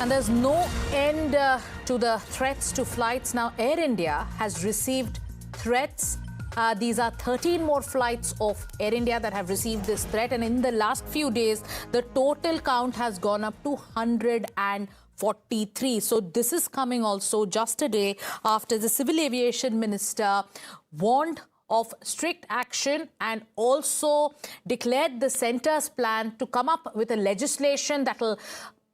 And there's no end to the threats to flights. Now, Air India has received threats. These are 13 more flights of Air India that have received this threat. And in the last few days, the total count has gone up to 143. So this is coming also just a day after the Civil Aviation Minister warned of strict action and also declared the centre's plan to come up with a legislation that will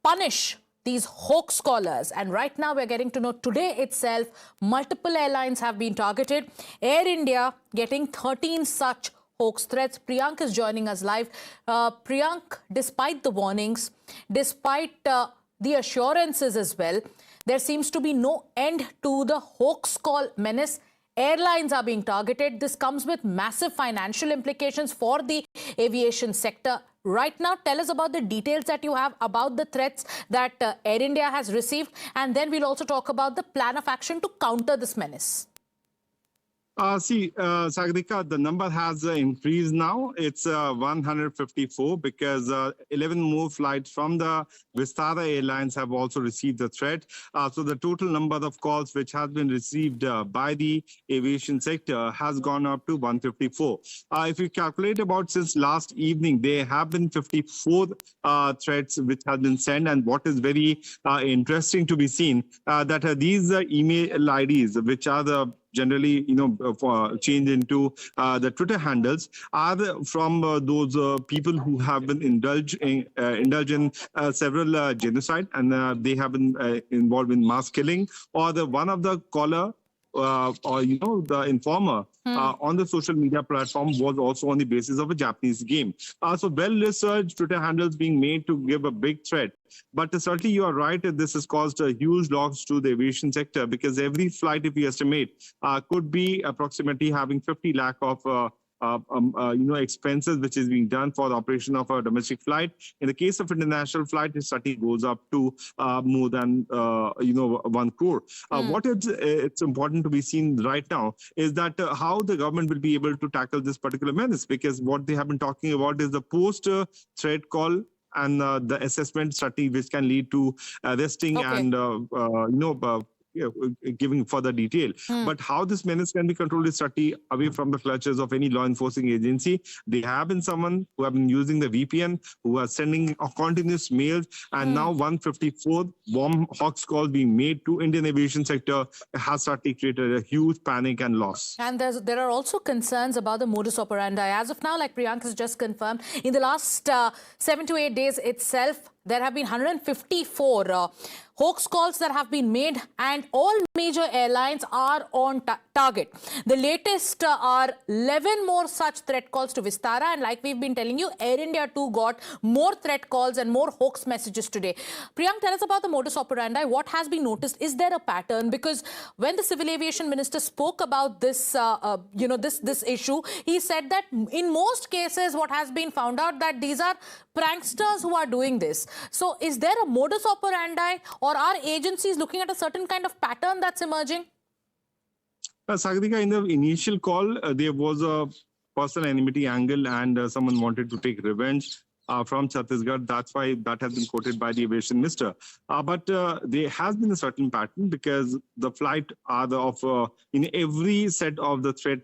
punish these hoax callers. And right now we're getting to know today itself, multiple airlines have been targeted. Air India getting 13 such hoax threats. Priyank is joining us live. Priyank, despite the warnings, despite the assurances as well, there seems to be no end to the hoax call menace. Airlines are being targeted. This comes with massive financial implications for the aviation sector. Right now, tell us about the details that you have about the threats that Air India has received, and then we'll also talk about the plan of action to counter this menace. Sagadika, the number has increased now. It's 154 because 11 more flights from the Vistara Airlines have also received the threat. So the total number of calls which has been received by the aviation sector has gone up to 154. If you calculate about since last evening, there have been 54 threats which have been sent. And what is very interesting to be seen that these email IDs, which are the generally, change into the Twitter handles, are from those people who have been indulged in several genocide, and they have been involved in mass killing, or the one of the caller or the informer on the social media platform was also on the basis of a Japanese game. So well-researched Twitter handles being made to give a big threat. But certainly you are right that this has caused a huge loss to the aviation sector, because every flight, if we estimate, could be approximately having 50 lakh of expenses which is being done for the operation of a domestic flight. In the case of international flight, it certainly goes up to more than 1 crore. What it's important to be seen right now is that how the government will be able to tackle this particular menace, because what they have been talking about is the post threat call and the assessment study, which can lead to arresting and giving further detail. But how this menace can be controlled is certainly away from the clutches of any law enforcing agency. They have been someone who have been using the VPN, who are sending continuous mails, and now 154 bomb hoax calls being made to Indian aviation sector has certainly created a huge panic and loss. And there are also concerns about the modus operandi. As of now, like Priyank has just confirmed, in the last 7 to 8 days itself, there have been 154 hoax calls that have been made, and all major airlines are on target. The latest are 11 more such threat calls to Vistara, and like we've been telling you, Air India too got more threat calls and more hoax messages today. Priyank, tell us about the modus operandi. What has been noticed? Is there a pattern? Because when the Civil Aviation Minister spoke about this, this issue, he said that in most cases, what has been found out that these are pranksters who are doing this. So is there a modus operandi, or are agencies looking at a certain kind of pattern that's emerging? Sagadika, in the initial call, there was a personal enmity angle, and someone wanted to take revenge from Chhattisgarh. That's why that has been quoted by the aviation minister. But there has been a certain pattern, because the flight are in every set of the threat,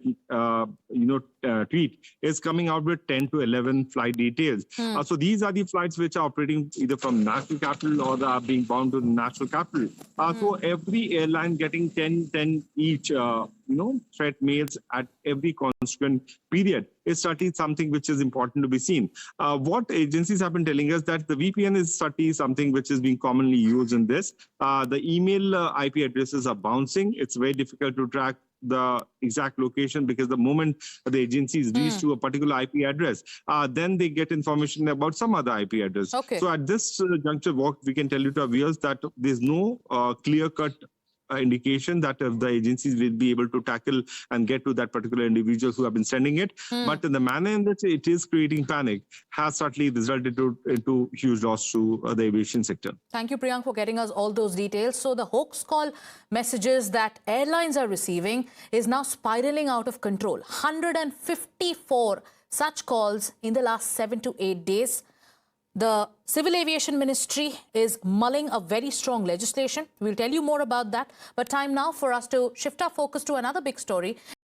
tweet is coming out with 10 to 11 flight details. So these are the flights which are operating either from national capital or they are being bound to the national capital. So every airline getting 10 each, threat mails at every consequent period is certainly something which is important to be seen. What agencies have been telling us that the VPN is certainly something which is being commonly used in this. The email IP addresses are bouncing. It's very difficult to track the exact location, because the moment the agencies reach to a particular IP address, then they get information about some other IP address. So at this juncture, what we can tell you to our viewers that there's no clear-cut indication that the agencies will be able to tackle and get to that particular individuals who have been sending it. But in the manner in which it is creating panic has certainly resulted into huge loss to the aviation sector. Thank you, Priyank, for getting us all those details. So the hoax call messages that airlines are receiving is now spiraling out of control. 154 such calls in the last 7 to 8 days. The Civil Aviation Ministry is mulling a very strong legislation. We'll tell you more about that. But time now for us to shift our focus to another big story.